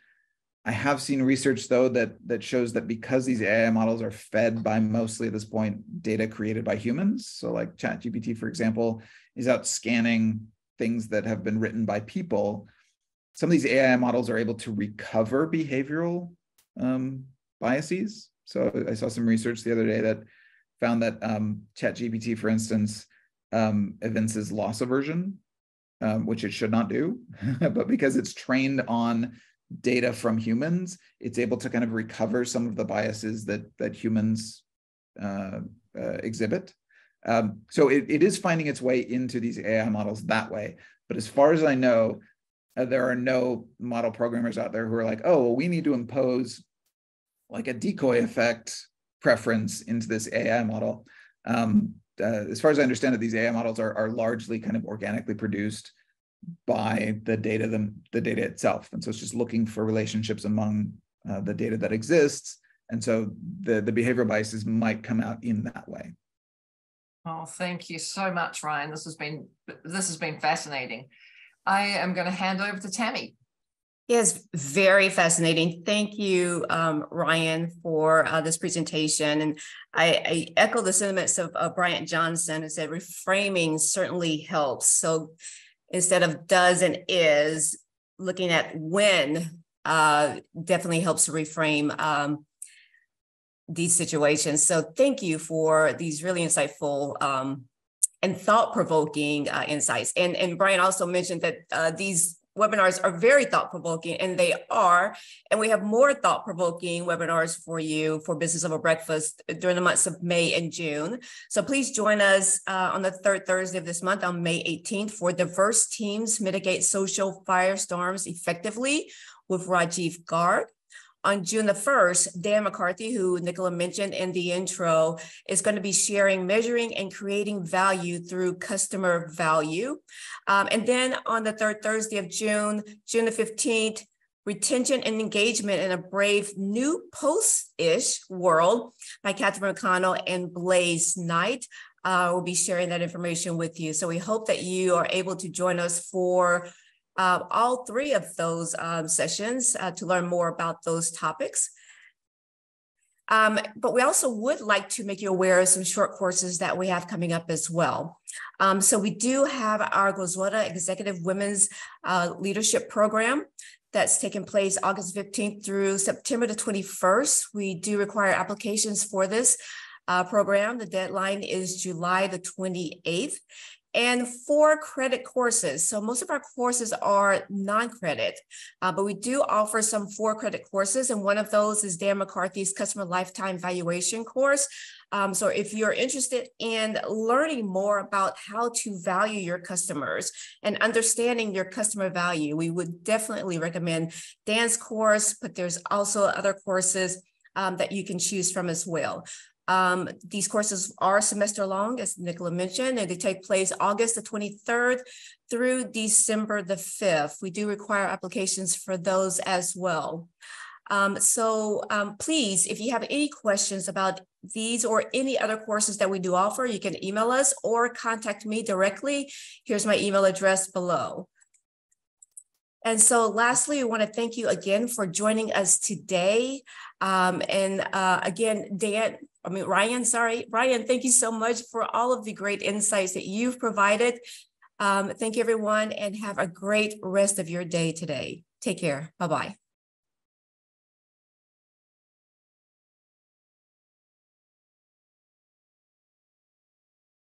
Speaker 2: I have seen research, though, that shows that because these AI models are fed by mostly at this point data created by humans, so like ChatGPT, for example, is out scanning things that have been written by people, some of these AI models are able to recover behavioral biases. So I saw some research the other day that found that ChatGPT, for instance, evinces loss aversion, which it should not do, but because it's trained on data from humans, it's able to kind of recover some of the biases that humans exhibit. So it is finding its way into these AI models that way. But as far as I know, there are no model programmers out there who are like, oh, well, we need to impose like a decoy effect preference into this AI model. As far as I understand it, these AI models are largely kind of organically produced by the data itself. And so it's just looking for relationships among the data that exists. And so the behavioral biases might come out in that way.
Speaker 1: Oh, thank you so much, Ryan. This has been fascinating. I am going to hand over to Tammy.
Speaker 3: Yes, very fascinating. Thank you, Ryan, for this presentation. And I echo the sentiments of Bryant Johnson, who said reframing certainly helps. So instead of does and is, looking at when definitely helps to reframe these situations. So thank you for these really insightful and thought-provoking insights. And Brian also mentioned that these webinars are very thought-provoking, and they are. And we have more thought-provoking webinars for you for Business Over Breakfast during the months of May and June. So please join us on the third Thursday of this month on May 18th for Diverse Teams Mitigate Social Firestorms Effectively with Rajiv Garg. On June the 1st, Dan McCarthy, who Nicola mentioned in the intro, is going to be sharing measuring and creating value through customer value. And then on the third Thursday of June, June the 15th, retention and engagement in a brave new post-ish world by Catherine McConnell and Blaze Knight. We'll be sharing that information with you. So we hope that you are able to join us for all three of those sessions to learn more about those topics. But we also would like to make you aware of some short courses that we have coming up as well. So we do have our Goizueta Executive Women's Leadership Program that's taking place August 15th through September the 21st. We do require applications for this program. The deadline is July the 28th. And 4 credit courses. So most of our courses are non-credit, but we do offer some 4 credit courses. And one of those is Dan McCarthy's Customer Lifetime Valuation course. So if you're interested in learning more about how to value your customers and understanding your customer value, we would definitely recommend Dan's course, but there's also other courses that you can choose from as well. These courses are semester long, as Nicola mentioned, and they take place August the 23rd through December the 5th. We do require applications for those as well. Please, if you have any questions about these or any other courses that we do offer, you can email us or contact me directly. Here's my email address below. And so lastly, I want to thank you again for joining us today. Again, Ryan, thank you so much for all of the great insights that you've provided. Thank you, everyone, and have a great rest of your day today. Take care. Bye-bye.